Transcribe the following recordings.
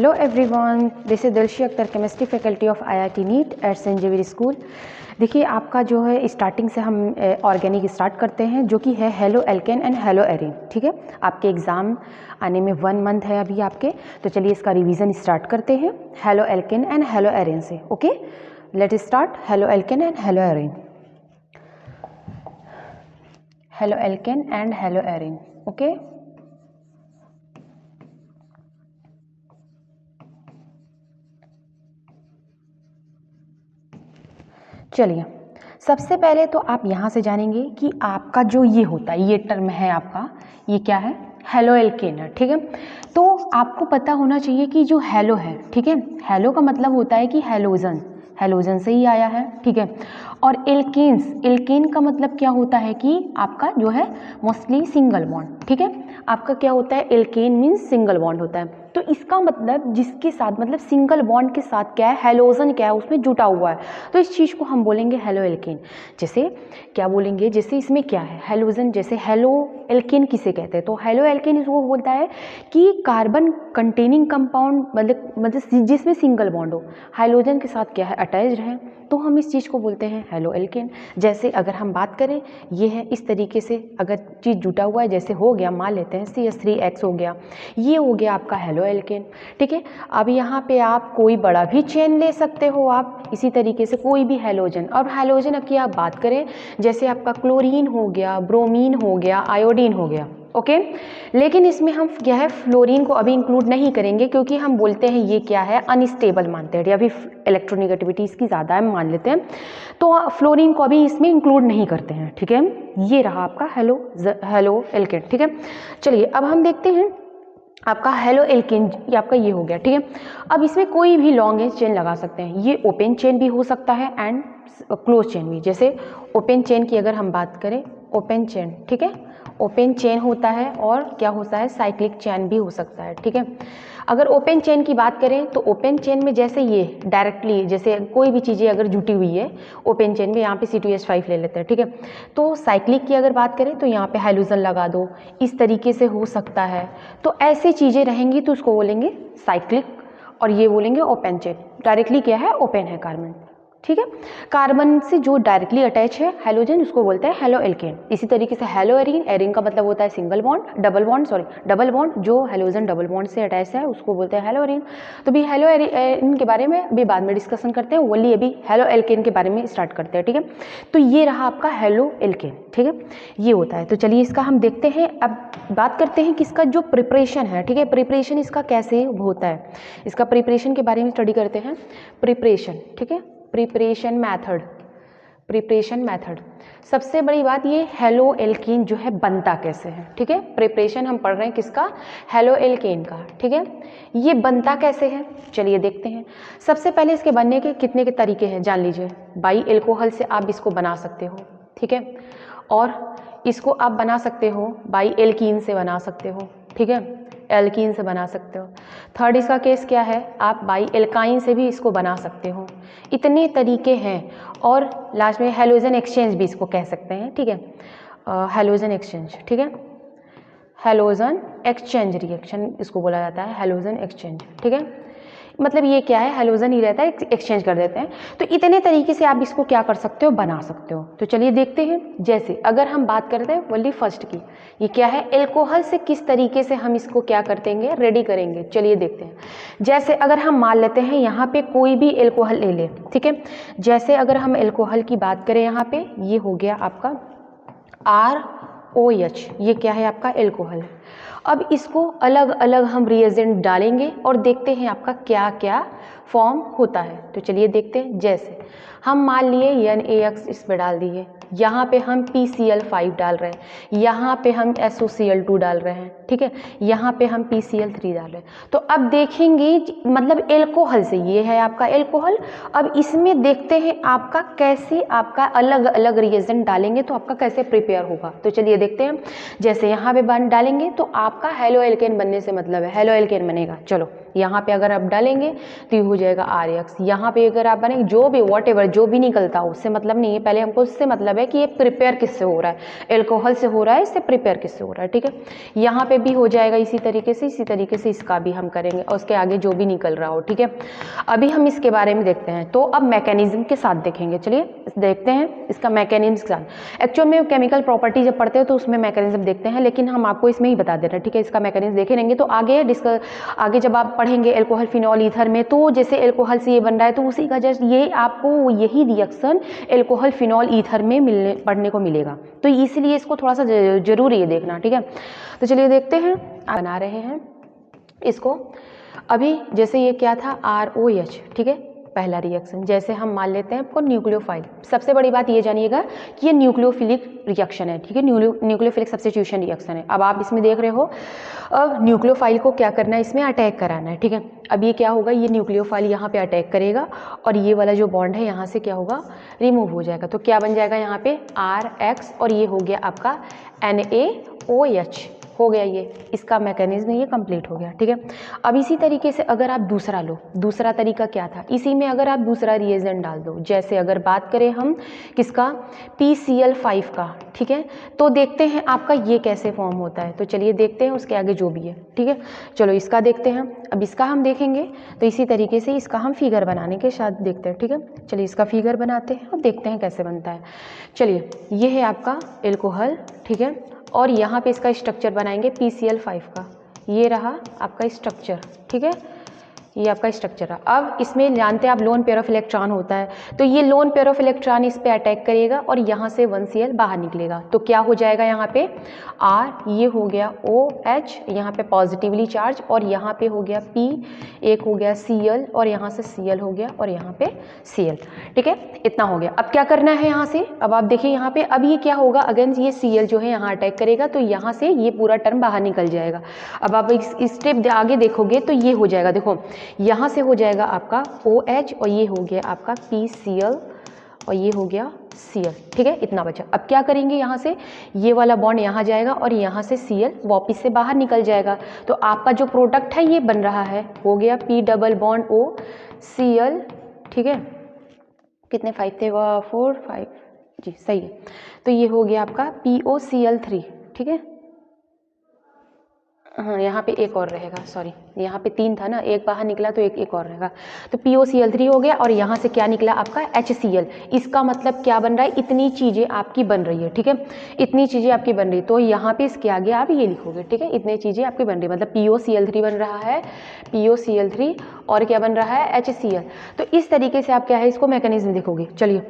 Hello everyone, this is Dilshi Akhtar, chemistry faculty of IIT NEET at saint Xavier school. देखिए आपका जो है starting से हम ऑर्गेनिक स्टार्ट करते हैं जो कि है hello alkane and halo Erin. ठीक है, आपके एग्ज़ाम आने में 1 मंथ है अभी आपके, तो चलिए इसका रिवीजन स्टार्ट करते हैं halo alkane and halo arene से। Okay, let start halo alkane and halo arene. Halo alkane and halo arene. Okay, चलिए सबसे पहले तो आप यहाँ से जानेंगे कि आपका जो ये होता है, ये टर्म है आपका, ये क्या है, हेलो एल्केन है। ठीक है, तो आपको पता होना चाहिए कि जो हेलो है, ठीक है, हेलो का मतलब होता है कि हेलोजन, हेलोजन से ही आया है। ठीक है, और एल्केन्स, एल्केन का मतलब क्या होता है कि आपका जो है मोस्टली सिंगल बॉन्ड। ठीक है, आपका क्या होता है, एल्केन मीन्स सिंगल बॉन्ड होता है। तो इसका मतलब जिसके साथ, मतलब सिंगल बॉन्ड के साथ क्या है, हेलोजन क्या है, उसमें जुटा हुआ है, तो इस चीज़ को हम बोलेंगे हेलो एल्केन। जैसे क्या बोलेंगे, जैसे इसमें क्या है, हेलोजन, जैसे हेलो एल्केन किसे कहते हैं, तो हेलो एल्केन इसको बोलता है कि कार्बन कंटेनिंग कंपाउंड, मतलब जिसमें सिंगल बॉन्ड हो, हाइड्रोजन के साथ क्या है, अटैच्ड है, तो हम इस चीज़ को बोलते हैं हेलो एल्केन। जैसे अगर हम बात करें, ये है इस तरीके से अगर चीज़ जुटा हुआ है, जैसे हो गया, मान लेते हैं CH3X हो गया, ये हो गया आपका हेलो एल्केन। ठीक है, अब यहाँ पे आप कोई बड़ा भी चेन ले सकते हो आप, इसी तरीके से कोई भी हेलोजन। और हेलोजन की आप बात करें, जैसे आपका क्लोरीन हो गया, ब्रोमीन हो गया, आयोडीन हो गया। ओके, लेकिन इसमें हम क्या है, फ्लोरीन को अभी इंक्लूड नहीं करेंगे, क्योंकि हम बोलते हैं ये क्या है, अनस्टेबल मानते हैं, या फिर इलेक्ट्रोनिगेटिविटी इसकी ज़्यादा है मान लेते हैं, तो फ्लोरीन को अभी इसमें इंक्लूड नहीं करते हैं। ठीक है, ये रहा आपका हेलो एल्केन। ठीक है, चलिए अब हम देखते हैं आपका हेलो एल्केन, ये आपका ये हो गया। ठीक है, अब इसमें कोई भी लॉन्ग चेन लगा सकते हैं, ये ओपन चेन भी हो सकता है एंड क्लोज चेन भी। जैसे ओपन चेन की अगर हम बात करें, ओपन चेन, ठीक है, ओपन चेन होता है, और क्या होता है, साइक्लिक चेन भी हो सकता है। ठीक है, अगर ओपन चेन की बात करें तो ओपन चेन में जैसे ये डायरेक्टली, जैसे कोई भी चीज़ें अगर जुटी हुई है ओपन चेन में, यहाँ पे C2H5 ले लेते हैं। ठीक है, तो साइक्लिक की अगर बात करें तो यहाँ पे हाइड्रोजन लगा दो, इस तरीके से हो सकता है। तो ऐसी चीज़ें रहेंगी तो उसको बोलेंगे साइक्लिक, और ये बोलेंगे ओपन चेन। डायरेक्टली क्या है, ओपन है कार्बन। ठीक है, कार्बन से जो डायरेक्टली अटैच है हाइड्रोजन, उसको बोलते हैं हेलो एल्केन। इसी तरीके से हेलो एरिन, एरिन का मतलब होता है सिंगल बॉन्ड, डबल बॉन्ड, जो हाइड्रोजन डबल बॉन्ड से अटैच है उसको बोलते हैं हेलो एरिन। तो भी हेलो एरिन के बारे में अभी बाद में डिस्कशन करते हैं, ओनली अभी हेलो एल्केन के बारे में स्टार्ट करते हैं। ठीक है, तो ये रहा आपका हेलो एल्केन। ठीक है, ये होता है, तो चलिए इसका हम देखते हैं। अब बात करते हैं कि इसका जो प्रिपरेशन है, ठीक है, प्रिपरेशन इसका कैसे होता है, इसका प्रिपरेशन के बारे में स्टडी करते हैं। प्रिपरेशन, ठीक है, प्रिपरेशन मेथड, प्रिपरेशन मेथड, सबसे बड़ी बात ये हेलो एल्केन जो है बनता कैसे है। ठीक है, प्रिपरेशन हम पढ़ रहे हैं किसका, हेलो एल्केन का। ठीक है, ये बनता कैसे है, चलिए देखते हैं। सबसे पहले इसके बनने के कितने के तरीके हैं जान लीजिए। बाई एल्कोहल से आप इसको बना सकते हो, ठीक है, और इसको आप बना सकते हो बाई एल्कीन से बना सकते हो। ठीक है, एल्कीन से बना सकते हो। थर्ड इसका केस क्या है, आप बाई एल्काइन से भी इसको बना सकते हो। इतने तरीके हैं, और लास्ट में हेलोजन एक्सचेंज भी इसको कह सकते हैं। ठीक है, हेलोजन एक्सचेंज, ठीक है, हेलोजन एक्सचेंज रिएक्शन इसको बोला जाता है, हेलोजन एक्सचेंज। ठीक है, मतलब ये क्या है, हेलोजन ही रहता है, एक्सचेंज कर देते हैं। तो इतने तरीके से आप इसको क्या कर सकते हो, बना सकते हो। तो चलिए देखते हैं। जैसे अगर हम बात करते हैं ओनली फर्स्ट की, ये क्या है, एल्कोहल से किस तरीके से हम इसको क्या कर देंगे, रेडी करेंगे। चलिए देखते हैं। जैसे अगर हम मान लेते हैं यहाँ पे कोई भी एल्कोहल ले ले, ठीक है, जैसे अगर हम एल्कोहल की बात करें, यहाँ पे ये हो गया आपका ROH, ये क्या है आपका एल्कोहल। अब इसको अलग अलग हम रिएजेंट डालेंगे और देखते हैं आपका क्या क्या फॉर्म होता है। तो चलिए देखते हैं। जैसे हम मान लिए NaX इसमें डाल दिए, यहाँ पे हम PCl5 डाल रहे हैं, यहाँ पे हम SOCl2 डाल रहे हैं, ठीक है, यहाँ पे हम PCl3 डाल रहे हैं। तो अब देखेंगे, मतलब एल्कोहल से, ये है आपका एल्कोहल। अब इसमें देखते हैं आपका कैसे, आपका अलग अलग रिएजेंट डालेंगे तो आपका कैसे प्रिपेयर होगा। तो चलिए देखते हैं। जैसे यहाँ पे डालेंगे तो आपका हेलो एल्केन बनने से मतलब है, हेलो एल्केन बनेगा। चलो यहाँ पे अगर आप डालेंगे तो ये हो जाएगा RX। यहाँ पे अगर आप बनेंगे जो भी वॉट जो भी निकलता हो उससे मतलब नहीं है, पहले हमको उससे मतलब है कि ये प्रिपेयर किससे हो रहा है, एल्कोहल से हो रहा है, इससे प्रिपेयर किससे हो रहा है, ठीक है। यहाँ पे भी हो जाएगा इसी तरीके से इसका भी हम करेंगे और उसके आगे जो भी निकल रहा हो, ठीक है। अभी हम इसके बारे में देखते हैं, तो अब मैकेनिज्म के साथ देखेंगे। चलिए देखते हैं इसका मैकेनिज्म के साथ। एक्चुअल में केमिकल प्रॉपर्टी जब पढ़ते हैं तो उसमें मैकेनिज्म देखते हैं, लेकिन हम आपको इसमें ही बता दे रहे हैं, ठीक है। इसका मैकेनिज्म देखे रहेंगे तो आगे जब आप पढ़ेंगे एल्कोहल फिनॉल ईथर में, तो जैसे एल्कोहल से ये बन रहा है तो उसी का जस्ट ये आपको यही रिएक्शन एल्कोहल फिनॉल ईथर में पढ़ने को मिलेगा, तो इसलिए इसको थोड़ा सा जरूरी है देखना, ठीक है। तो चलिए देखते हैं, बना रहे हैं इसको। अभी जैसे ये क्या था ROH, ठीक है, पहला रिएक्शन। जैसे हम मान लेते हैं आपको न्यूक्लियोफाइल, सबसे बड़ी बात ये जानिएगा कि ये न्यूक्लियोफिलिक रिएक्शन है, ठीक है, न्यूक्लियोफिलिक सब्स्टिट्यूशन रिएक्शन है। अब आप इसमें देख रहे हो, अब न्यूक्लियोफाइल को क्या करना है, इसमें अटैक कराना है, ठीक है। अब ये क्या होगा, ये न्यूक्लियोफाइल यहाँ पे अटैक करेगा और ये वाला जो बॉन्ड है यहाँ से क्या होगा, रिमूव हो जाएगा। तो क्या बन जाएगा यहाँ पे RX और ये हो गया आपका NaOH हो गया। ये इसका मैकेनिज्म ये कंप्लीट हो गया, ठीक है। अब इसी तरीके से अगर आप दूसरा लो, दूसरा तरीका क्या था, इसी में अगर आप दूसरा रिएजेंट डाल दो, जैसे अगर बात करें हम किसका, PCl5 का, ठीक है, तो देखते हैं आपका ये कैसे फॉर्म होता है। तो चलिए देखते हैं उसके आगे जो भी है, ठीक है। चलो इसका देखते हैं। अब इसका हम देखेंगे तो इसी तरीके से इसका हम फिगर बनाने के साथ देखते हैं, ठीक है। चलिए इसका फिगर बनाते हैं और देखते हैं कैसे बनता है। चलिए ये है आपका एल्कोहल, ठीक है, और यहाँ पे इसका स्ट्रक्चर बनाएंगे PCl5 का, ये रहा आपका स्ट्रक्चर, ठीक है, ये आपका स्ट्रक्चर है। अब इसमें जानते हैं आप लोन पेयर ऑफ इलेक्ट्रॉन होता है, तो ये लोन पेयर ऑफ इलेक्ट्रॉन इस पे अटैक करेगा और यहाँ से 1Cl बाहर निकलेगा। तो क्या हो जाएगा यहाँ पे R, ये हो गया OH, यहाँ पे पॉजिटिवली चार्ज, और यहाँ पे हो गया P, एक हो गया Cl, और यहाँ से Cl हो गया, और यहाँ पे Cl, ठीक है, इतना हो गया। अब क्या करना है यहाँ से, अब आप देखिए यहाँ पे, अब ये क्या होगा, अगेन ये Cl जो है यहाँ अटैक करेगा, तो यहाँ से ये पूरा टर्म बाहर निकल जाएगा। अब आप इस स्टेप आगे देखोगे तो ये हो जाएगा, देखो यहाँ से हो जाएगा आपका OH और ये हो गया आपका PCl और ये हो गया Cl, ठीक है, इतना बचा। अब क्या करेंगे, यहाँ से ये वाला बॉन्ड यहाँ जाएगा और यहाँ से Cl वापस से बाहर निकल जाएगा। तो आपका जो प्रोडक्ट है ये बन रहा है, हो गया P double bond O Cl, ठीक है, कितने 5 थे, 4 5 जी, सही है। तो ये हो गया आपका POCl3, ठीक है, हाँ यहाँ पे एक और रहेगा, सॉरी यहाँ पे 3 था ना, एक बाहर निकला तो एक और रहेगा। तो POCl3 हो गया और यहाँ से क्या निकला आपका HCl। इसका मतलब क्या बन रहा है, इतनी चीज़ें आपकी बन रही है, ठीक है, इतनी चीज़ें आपकी बन रही है। तो यहाँ पे इसके आगे आप ये लिखोगे, ठीक है, इतनी चीज़ें आपकी बन रही है, मतलब POCl3 बन रहा है, POCl3 और क्या बन रहा है HCl। तो इस तरीके से आप क्या है इसको मैकेनिज्म देखोगे। चलिए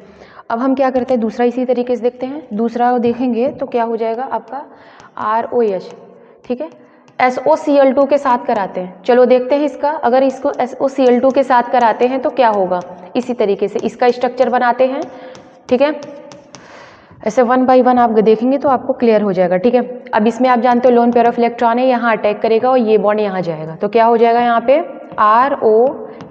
अब हम क्या करते हैं, दूसरा इसी तरीके से देखते हैं। दूसरा देखेंगे तो क्या हो जाएगा आपका ROH, ठीक है, SOCl2 के साथ कराते हैं। चलो देखते हैं इसका, अगर इसको SOCl2 के साथ कराते हैं तो क्या होगा, इसी तरीके से इसका स्ट्रक्चर बनाते हैं, ठीक है, ऐसे 1 बाय 1 आप देखेंगे तो आपको क्लियर हो जाएगा, ठीक है। अब इसमें आप जानते हो लोन पेयर ऑफ इलेक्ट्रॉन है, यहाँ अटैक करेगा और ये बॉन्ड यहाँ जाएगा, तो क्या हो जाएगा यहाँ पे RO,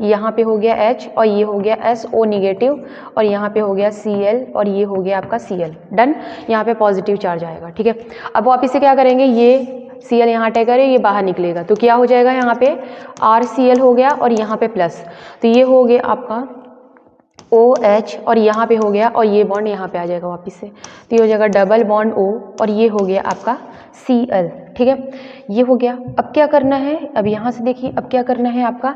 यहाँ पे हो गया H और ये हो गया SO निगेटिव, और यहाँ पे हो गया Cl और ये हो गया आपका Cl, डन। यहाँ पे पॉजिटिव चार्ज आएगा, ठीक है। अब वापिस से क्या करेंगे, ये Cl यहाँ अटैक करे, ये बाहर निकलेगा, तो क्या हो जाएगा यहाँ पे RCl हो गया और यहाँ पे प्लस, तो ये हो गया आपका OH और यहाँ पे हो गया, और ये बॉन्ड यहाँ पे आ जाएगा वापस से, तो ये हो जाएगा डबल बॉन्ड O और ये हो गया आपका Cl, ठीक है, ये हो गया। अब क्या करना है, अब यहाँ से देखिए अब क्या करना है आपका,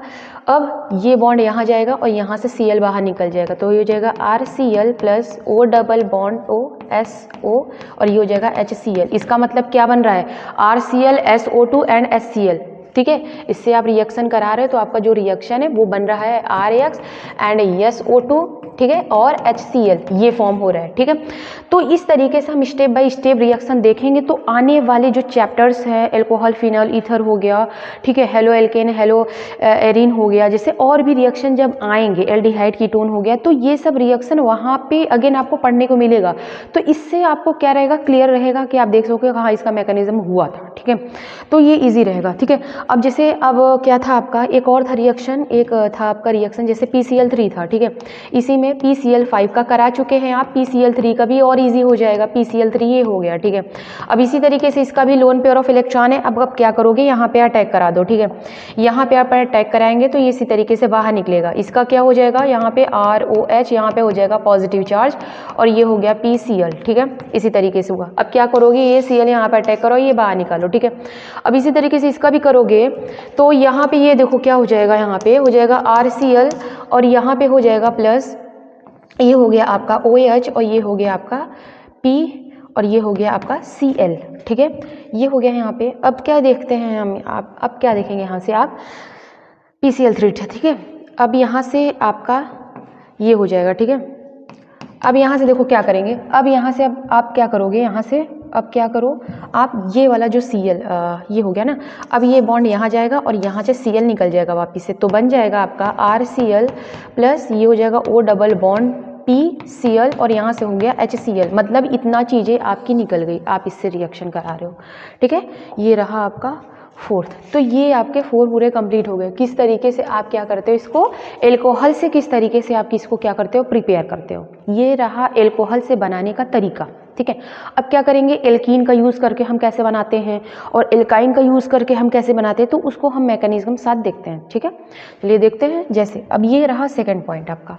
अब ये बॉन्ड यहाँ जाएगा और यहाँ से Cl बाहर निकल जाएगा, तो ये हो जाएगा RCl plus O double bond O SO और ये हो जाएगा HCl। इसका मतलब क्या बन रहा है, RCl SO2 एंड HCl, ठीक है। इससे आप रिएक्शन करा रहे हो तो आपका जो रिएक्शन है वो बन रहा है RX एंड SO2, ठीक है, और HCl, ये फॉर्म हो रहा है, ठीक है। तो इस तरीके से हम स्टेप बाय स्टेप रिएक्शन देखेंगे, तो आने वाले जो चैप्टर्स हैं, एल्कोहल फिनॉल ईथर हो गया, ठीक है, हेलो एल्केन हेलो एरिन हो गया, जैसे और भी रिएक्शन जब आएंगे, एल्डिहाइड कीटोन हो गया, तो ये सब रिएक्शन वहाँ पे अगेन आपको पढ़ने को मिलेगा। तो इससे आपको क्या रहेगा, क्लियर रहेगा कि आप देख सकोगे हाँ इसका मैकेनिज्म हुआ था, ठीक है, तो ये ईजी रहेगा, ठीक है। अब जैसे अब क्या था आपका, एक और था रिएक्शन, एक था आपका रिएक्शन जैसे PCl3 था, ठीक है, इसी में में PCl5 का करा चुके हैं आप, PCl3 का भी और इजी हो जाएगा, PCl3 ये हो गया, ठीक है। अब इसी तरीके से इसका भी लोन पेयर ऑफ इलेक्ट्रॉन है। अब क्या करोगे, यहाँ पे अटैक करा दो, ठीक है। यहाँ पे आप अटैक कराएंगे तो ये इसी तरीके से बाहर निकलेगा। इसका क्या हो जाएगा, यहाँ पे ROH, यहाँ पे हो जाएगा पॉजिटिव चार्ज, और ये हो गया PCl, ठीक है। इसी तरीके से हुआ। अब क्या करोगे, ये Cl यहाँ पे अटैक करो, ये बाहर निकालो, ठीक है। अब इसी तरीके से इसका भी करोगे तो यहाँ पे ये देखो क्या हो जाएगा, यहाँ पे हो जाएगा RCl, और यहाँ पे हो जाएगा प्लस, ये हो गया आपका OH, और ये हो गया आपका P, और ये हो गया आपका Cl, ठीक है। ये हो गया यहाँ पे। अब क्या देखते हैं हम, आप अब क्या देखेंगे, यहाँ से आप PCl3, ठीक है। अब यहाँ से आपका ये हो जाएगा, ठीक है। अब यहाँ से देखो क्या करेंगे, अब यहाँ से अब आप क्या करोगे, यहाँ से अब क्या करो आप, ये वाला जो Cl ये हो गया ना, अब ये बॉन्ड यहाँ जाएगा और यहाँ से Cl निकल जाएगा वापस से, तो बन जाएगा आपका RCl प्लस ये हो जाएगा O डबल बॉन्ड PCl, और यहाँ से हो गया HCl। मतलब इतना चीज़ें आपकी निकल गई, आप इससे रिएक्शन करा रहे हो, ठीक है। ये रहा आपका फोर्थ। तो ये आपके 4 पूरे कंप्लीट हो गए। किस तरीके से आप क्या करते हो, इसको एल्कोहल से किस तरीके से आप इसको क्या करते हो, प्रिपेयर करते हो। ये रहा एल्कोहल से बनाने का तरीका, ठीक है। अब क्या करेंगे, एल्कीन का यूज़ करके हम कैसे बनाते हैं और एल्काइन का यूज़ करके हम कैसे बनाते हैं, तो उसको हम मैकेनिज्म साथ देखते हैं, ठीक है। चलिए देखते हैं। जैसे अब ये रहा सेकंड पॉइंट आपका,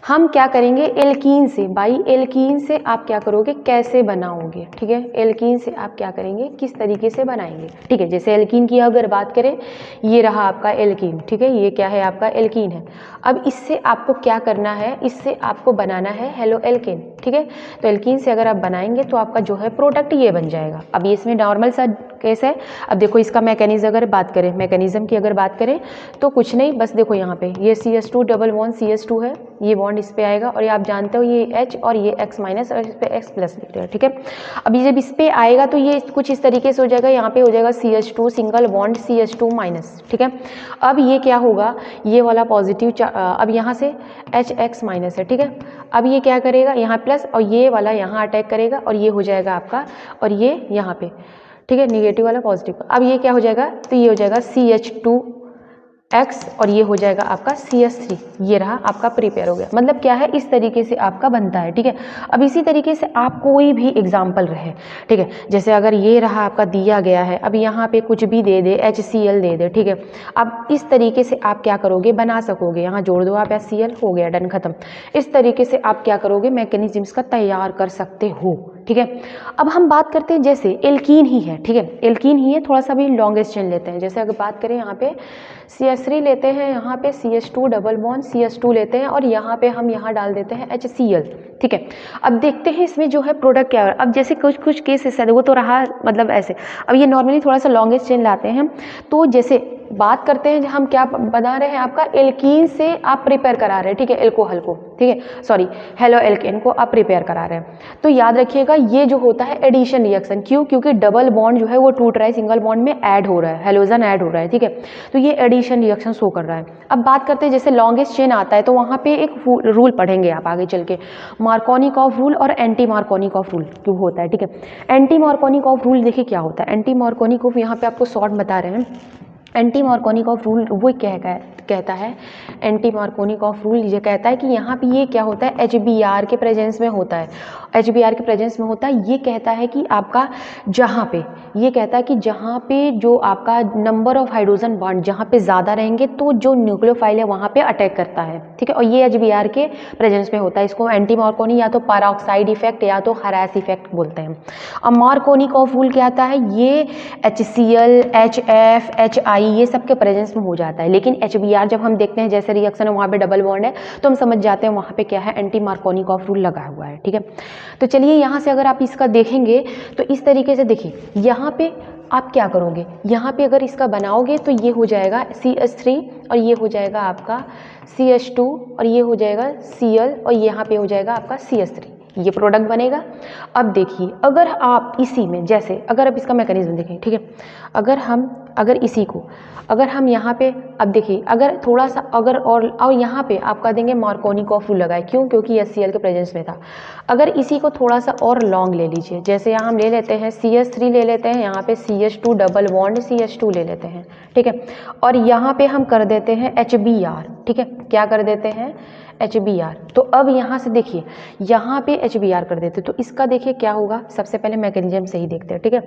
हम क्या करेंगे एल्कीन से, बाई एल्कीन से आप क्या करोगे, कैसे बनाओगे, ठीक है। एल्कीन से आप क्या करेंगे, किस तरीके से बनाएंगे, ठीक है। जैसे एल्कीन की अगर बात करें, ये रहा आपका एल्कीन, ठीक है। ये क्या है, आपका एल्कीन है। अब इससे आपको क्या करना है, इससे आपको बनाना है हेलो एल्केन, ठीक है। तो एल्कीन से अगर आप बनाएंगे तो आपका जो है प्रोडक्ट ये बन जाएगा। अब ये इसमें नॉर्मल सा केस है। अब देखो इसका मैकेनिज्म अगर बात करें, मैकेनिज्म की अगर बात करें तो कुछ नहीं, बस देखो यहाँ पे ये CH2 डबल बॉन्ड CH2 है, ये बॉन्ड इस पे आएगा, और ये आप जानते हो ये H और ये X माइनस, और इस पे X प्लस लिख रहे हैं, ठीक है। अब ये जब इस पे आएगा तो ये कुछ इस तरीके से हो जाएगा, यहाँ पे हो जाएगा CH2 single bond CH2 minus, ठीक है। अब ये क्या होगा, ये वाला पॉजिटिव, अब यहाँ से HX माइनस है, ठीक है। अब ये क्या करेगा, यहाँ प्लस, और ये वाला यहाँ अटैक करेगा, और ये हो जाएगा आपका, और ये यहाँ पे, ठीक है, निगेटिव वाला पॉजिटिव। अब ये क्या हो जाएगा, तो ये हो जाएगा CH2X, और ये हो जाएगा आपका CH3। ये रहा आपका प्रिपेयर हो गया। मतलब क्या है, इस तरीके से आपका बनता है, ठीक है। अब इसी तरीके से आप कोई भी एग्जाम्पल रहे, ठीक है। जैसे अगर ये रहा आपका दिया गया है, अब यहाँ पे कुछ भी दे दे, HCl दे दे, ठीक है। अब इस तरीके से आप क्या करोगे, बना सकोगे, यहाँ जोड़ दो आप HCl, हो गया, डन, खत्म। इस तरीके से आप क्या करोगे, मैकेनिज्म्स का तैयार कर सकते हो, ठीक है। अब हम बात करते हैं, जैसे एल्कीन ही है, ठीक है, एल्कीन ही है, थोड़ा सा भी लॉन्गेस्ट चेन लेते हैं। जैसे अगर बात करें, यहाँ पे CH3 लेते हैं, यहाँ पे CH2 डबल बॉन्ड CH2 लेते हैं, और यहाँ पे हम यहाँ डाल देते हैं HCl, ठीक है। अब देखते हैं इसमें जो है प्रोडक्ट क्या है। अब जैसे कुछ कुछ केसेस है, वो तो रहा मतलब ऐसे। अब ये नॉर्मली थोड़ा सा लॉन्गेस्ट चेन लाते हैं, तो जैसे बात करते हैं हम क्या बना रहे हैं, आपका एल्कीन से आप प्रिपेयर करा रहे हैं, ठीक है, एल्कोहल को, ठीक है, सॉरी हेलो एल्केन को आप प्रिपेयर करा रहे हैं। तो याद रखिएगा ये जो होता है एडिशन रिएक्शन, क्यों, क्योंकि डबल बॉन्ड जो है वो टूट रहा है, सिंगल बॉन्ड में ऐड हो रहा है, हेलोजन ऐड हो रहा है, ठीक है। तो ये एडिशन रिएक्शन शो कर रहा है। अब बात करते हैं, जैसे लॉन्गेस्ट चेन आता है तो वहाँ पे एक रूल पढ़ेंगे आप आगे चल के, मार्कोनिकॉफ रूल और एंटी मार्कोनिकॉफ रूल क्यों होता है, ठीक है। एंटी मार्कोनिकॉफ रूल देखिए क्या होता है। एंटी मार्कोनिकॉफ यहाँ पे आपको शॉर्ट बता रहे हैं। एंटी मार्कोनिकॉफ रूल वो कहता है, एंटी मार्कोनिकॉफ रूल ये कहता है कि यहाँ पे ये क्या होता है, HBr के प्रेजेंस में होता है, HBr के प्रेजेंस में होता है। ये कहता है कि आपका जहाँ पे, ये कहता है कि जहाँ पे जो आपका नंबर ऑफ हाइड्रोजन बॉन्ड जहाँ पे ज़्यादा रहेंगे तो जो न्यूक्लियोफाइल है वहाँ पे अटैक करता है, ठीक है। और ये HBr के प्रेजेंस में होता है। इसको एंटी मार्कोनी या तो पैराऑक्साइड इफेक्ट या तो हरास इफेक्ट बोलते हैं। अब मार्कोनिकॉफ रूल क्या आता है, ये HCl, HF, HI ये सब के प्रेजेंस में हो जाता है। लेकिन HBr जब हम देखते हैं जैसे रिएक्शन है वहाँ पे डबल बॉन्ड है, तो हम समझ जाते हैं वहाँ पे क्या है, एंटी मार्कोनिकॉफ रूल लगा हुआ है, ठीक है। तो चलिए यहाँ से अगर आप इसका देखेंगे तो इस तरीके से देखिए, यहाँ पे आप क्या करोगे, यहाँ पे अगर इसका बनाओगे तो ये हो जाएगा CH3, और ये हो जाएगा आपका CH2, और ये हो जाएगा Cl, और यहाँ पे हो जाएगा आपका CH3, ये प्रोडक्ट बनेगा। अब देखिए अगर आप इसी में, जैसे अगर आप इसका मैकेनिज्म देखें, ठीक है, अगर इसी को अगर हम यहाँ पे, अब देखिए अगर थोड़ा सा अगर और यहाँ पे आपका देंगे मार्कोनिकॉफ रूल लगाए, क्यों, क्योंकि HCl के प्रेजेंस में था। अगर इसी को थोड़ा सा और लॉन्ग ले लीजिए, जैसे यहाँ हम ले लेते हैं CH3 ले लेते हैं, यहाँ पे CH2 डबल बॉन्ड CH2 ले लेते हैं, ठीक है। और यहाँ पे हम कर देते हैं HBr, ठीक है, क्या कर देते हैं HBr। तो अब यहाँ से देखिए, यहाँ पे HBr कर देते, तो इसका देखिए क्या होगा। सबसे पहले मैकेनिज्म से ही देखते हैं, ठीक है।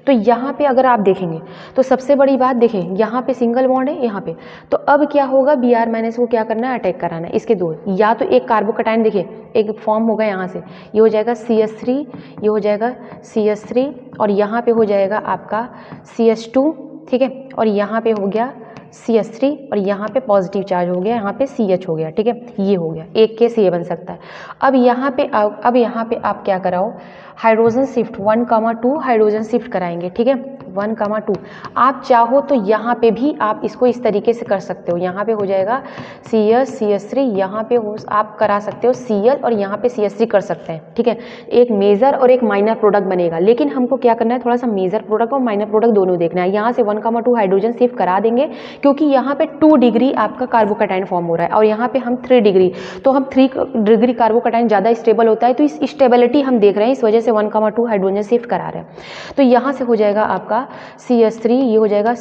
तो यहाँ पे अगर आप देखेंगे तो सबसे बड़ी बात देखें, यहाँ पे सिंगल बॉन्ड है यहाँ पे, तो अब क्या होगा, Br- को क्या करना है, अटैक कराना है इसके दो, या तो एक कार्बोकैटायन देखिए एक फॉर्म होगा यहाँ से, ये हो जाएगा CH3, ये हो जाएगा CH3, और यहाँ पे हो जाएगा आपका CH2, ठीक है, और यहाँ पे हो गया CH3, और यहाँ पे पॉजिटिव चार्ज हो गया, यहाँ पे CH हो गया, ठीक है, ये हो गया, एक केस ये बन सकता है। अब यहाँ पे आप क्या कराओ, हाइड्रोजन शिफ्ट 1,2 हाइड्रोजन शिफ्ट कराएंगे, ठीक है, 1,2। आप चाहो तो यहाँ पे भी आप इसको इस तरीके से कर सकते हो, यहाँ पे हो जाएगा CH3, यहाँ पे आप करा सकते हो Cl, और यहाँ पे CH3 कर सकते हैं, ठीक है। एक मेजर और एक माइनर प्रोडक्ट बनेगा, लेकिन हमको क्या करना है, थोड़ा सा मेजर प्रोडक्ट और माइनर प्रोडक्ट दोनों देखना है। यहाँ से 1,2 हाइड्रोजन शिफ्ट करा देंगे, क्योंकि यहाँ पे 2 डिग्री आपका कार्बोकैटायन फॉर्म हो रहा है, और यहाँ पे हम 3 डिग्री, तो हम 3 डिग्री कार्बोकैटायन ज़्यादा स्टेबल होता है, तो इस स्टेबिलिटी हम देख रहे हैं, इस वजह से 1,2 हाइड्रोजन शिफ्ट करा रहे हैं। तो यहाँ से हो जाएगा आपका CH3, ये हो जाएगा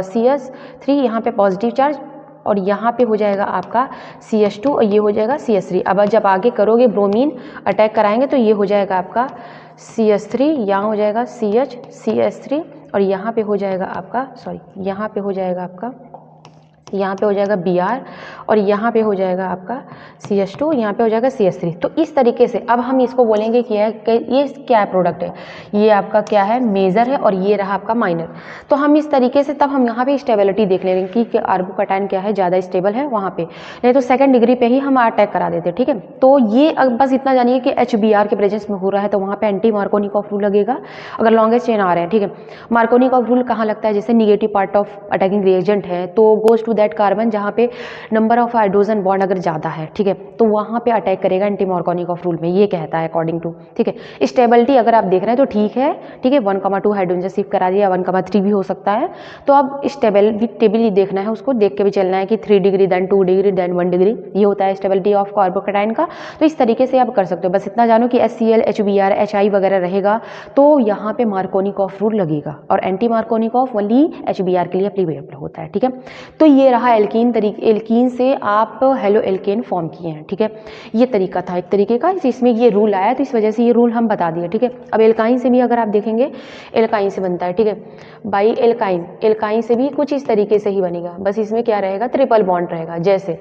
CH3, यहाँ पे पॉजिटिव चार्ज, और यहाँ पे हो जाएगा आपका CH2, और ये हो जाएगा CH3। अब जब आगे करोगे ब्रोमीन अटैक कराएंगे तो ये हो जाएगा आपका CH3, यहाँ हो जाएगा CH3, और यहाँ पे हो जाएगा आपका यहाँ पे हो जाएगा आपका Br, और यहाँ पे हो जाएगा आपका CH2, यहाँ पे हो जाएगा CH3। तो इस तरीके से अब हम इसको बोलेंगे कि ये क्या प्रोडक्ट है, ये आपका क्या है, मेजर है, और ये रहा आपका माइनर। तो हम इस तरीके से तब हम यहाँ पे स्टेबिलिटी देख लेंगे कि कार्बोकैटायन क्या है, ज़्यादा स्टेबल है वहाँ पे, नहीं तो सेकंड डिग्री पे ही हम अटैक करा देते, ठीक है। तो ये बस इतना जानिए कि HBr के प्रेजेंस में हो रहा है तो वहाँ पे एंटी मार्कोनिकॉफ रूल लगेगा, अगर लॉन्गेस्ट चेन आ रहे हैं, ठीक है। मार्कोनिकॉफ रूल कहाँ लगता है, जैसे negative part of attacking reagent है तो गोज टू दैट कार्बन जहाँ पे नंबर ऑफ हाइड्रोजन बॉन्ड अगर ज़्यादा है, ठीक है, तो वहाँ पे अटैक करेगा एंटी मार्कोनिकॉफ रूल में, ये कहता है अकॉर्डिंग टू, ठीक है। स्टेबिलिटी अगर आप देख रहे हैं तो ठीक है, 1,2 हाइड्रोजन शिफ्ट करा दिया, 1,3 भी हो सकता है। तो अब स्टेबिलिटी देखना है, उसको देख के भी चलना है कि 3 degree then 2 degree then 1 degree, ये होता है स्टेबिलिटी ऑफ कार्बोकैटायन का। तो इस तरीके से आप कर सकते हो। बस इतना जानो कि HCl, HBr, HI वगैरह रहेगा तो यहाँ पे मार्कोनिकॉफ रूल लगेगा, और एंटी मार्कोनिकॉफ ओनली HBr के लिए एप्लीकेबल होता है, ठीक है। तो ये रहा एल्कीन से आप हेलो एल्केन फॉर्म किए हैं, ठीक है। ये तरीका था एक तरीके का, इसमें ये रूल आया तो इस वजह से ये रूल हम बता दिए, ठीक है। अब एल्काइन से भी अगर आप देखेंगे, एल्काइन से बनता है, ठीक है, बाई एल्काइन से भी कुछ इस तरीके से ही बनेगा, बस इसमें क्या रहेगा, ट्रिपल बॉन्ड रहेगा, जैसे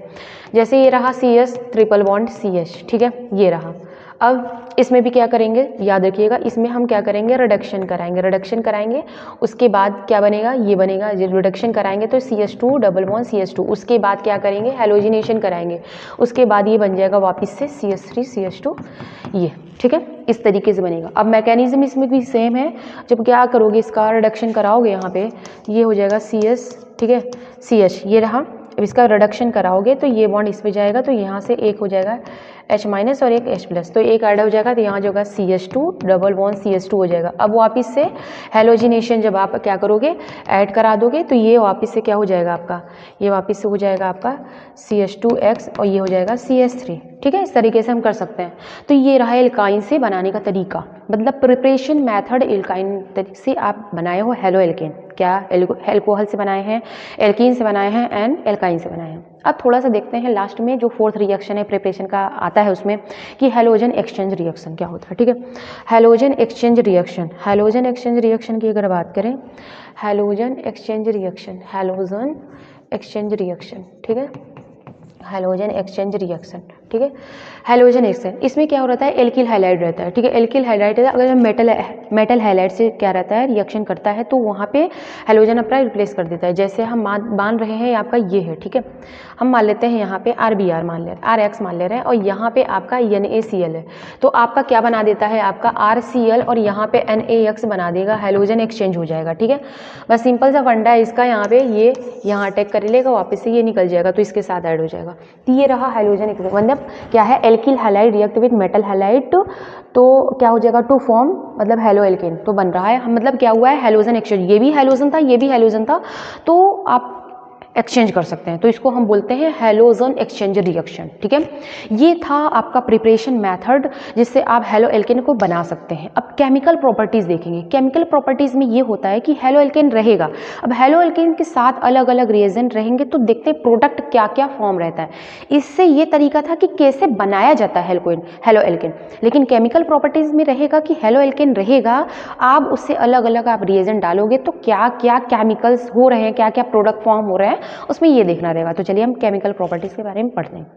ये रहा CS ट्रिपल बॉन्ड CH, ठीक है, ये रहा। अब इसमें भी क्या करेंगे, याद रखिएगा, इसमें हम क्या करेंगे, रिडक्शन कराएंगे, उसके बाद क्या बनेगा, ये बनेगा, रिडक्शन कराएंगे तो CH2 डबल बॉन्ड CH2, उसके बाद क्या करेंगे, हैलोजिनेशन कराएंगे, उसके बाद ये बन जाएगा वापस से CH3 CH2, ये, ठीक है, इस तरीके से बनेगा। अब मैकेनिज्म इसमें भी सेम है, जब क्या करोगे, इसका रिडक्शन कराओगे, यहाँ पे ये हो जाएगा CS, ठीक है, CH ये रहा। अब इसका रिडक्शन कराओगे तो ये बॉन्ड इस पे जाएगा, तो यहाँ से एक हो जाएगा H- और एक H+, तो एक ऐड हो जाएगा, तो यहाँ जो होगा CH2 डबल बॉन्ड CH2 हो जाएगा। अब वापस से हैलोजिनेशन जब आप क्या करोगे, ऐड करा दोगे, तो ये वापस से क्या हो जाएगा आपका, ये वापस से हो जाएगा आपका CH2X, और ये हो जाएगा CH3, ठीक है। इस तरीके से हम कर सकते हैं। तो ये रहा एल्काइन से बनाने का तरीका, मतलब प्रिपरेशन मेथड एल्काइन से आप बनाए हो हेलो एल्केन, क्या एल्कोहल से बनाए हैं, एल्कीन से बनाए हैं, एंड एल्काइन से बनाए हैं। अब थोड़ा सा देखते हैं लास्ट में जो 4th रिएक्शन है प्रिपरेशन का आता है उसमें, कि हैलोजन एक्सचेंज रिएक्शन क्या होता है, ठीक है। हैलोजन एक्सचेंज रिएक्शन की अगर बात करें, हैलोजन एक्सचेंज रिएक्शन, ठीक है, हैलोजन एक्सचेंज रिएक्शन, ठीक है। हैलोजन एक्सचेंज, इसमें क्या हो रहता है, एल्किल हाइलाइड रहता है, ठीक है, एल्किल हाइलाइड है। अगर हम मेटल हाइलाइड से क्या रहता है, रिएक्शन करता है, तो वहाँ पे हैलोजन अपना रिप्लेस कर देता है। जैसे हम मान रहे हैं आपका ये है, ठीक है, हम मान लेते हैं यहाँ पे RBr मान ले, RX मान ले रहे हैं, और यहाँ पे आपका NaCl है, तो आपका क्या बना देता है, आपका RCl, और यहाँ पे NaX बना देगा, हैलोजन एक्सचेंज हो जाएगा, ठीक है। बस सिंपल सा फंडा है इसका, यहाँ पे ये यहाँ अटैक कर लेगा, वापस से ये निकल जाएगा, तो इसके साथ ऐड हो जाएगा। तो ये रहा हैलोजन एक्सचेंज, मतलब क्या है, alkyl halide react with metal halide, तो क्या हो जाएगा, टू फॉर्म, मतलब हेलो एल्केन तो बन रहा है, मतलब क्या हुआ है, हैलोजन एक्सचेंज, ये भी हैलोजन था, ये भी हैलोजन था, तो आप एक्सचेंज कर सकते हैं, तो इसको हम बोलते हैं हैलोजन एक्सचेंज रिएक्शन। ठीक है, ये था आपका प्रिपरेशन मेथड जिससे आप हेलो एल्केन को बना सकते हैं। अब केमिकल प्रॉपर्टीज़ देखेंगे। केमिकल प्रॉपर्टीज़ में ये होता है कि हेलो एल्केन रहेगा, अब हेलो एल्केन के साथ अलग अलग रिएजेंट रहेंगे, तो देखते हैं प्रोडक्ट क्या क्या फॉर्म रहता है। इससे ये तरीका था कि कैसे बनाया जाता है हेलो एल्केन, लेकिन केमिकल प्रॉपर्टीज़ में रहेगा कि हेलो एल्केन रहेगा, आप उससे अलग अलग आप रिएजेंट डालोगे तो क्या क्या केमिकल्स हो रहे हैं, क्या क्या प्रोडक्ट फॉर्म हो रहे हैं, उसमें ये देखना रहेगा। तो चलिए हम केमिकल प्रॉपर्टीज़ के बारे में पढ़ते हैं।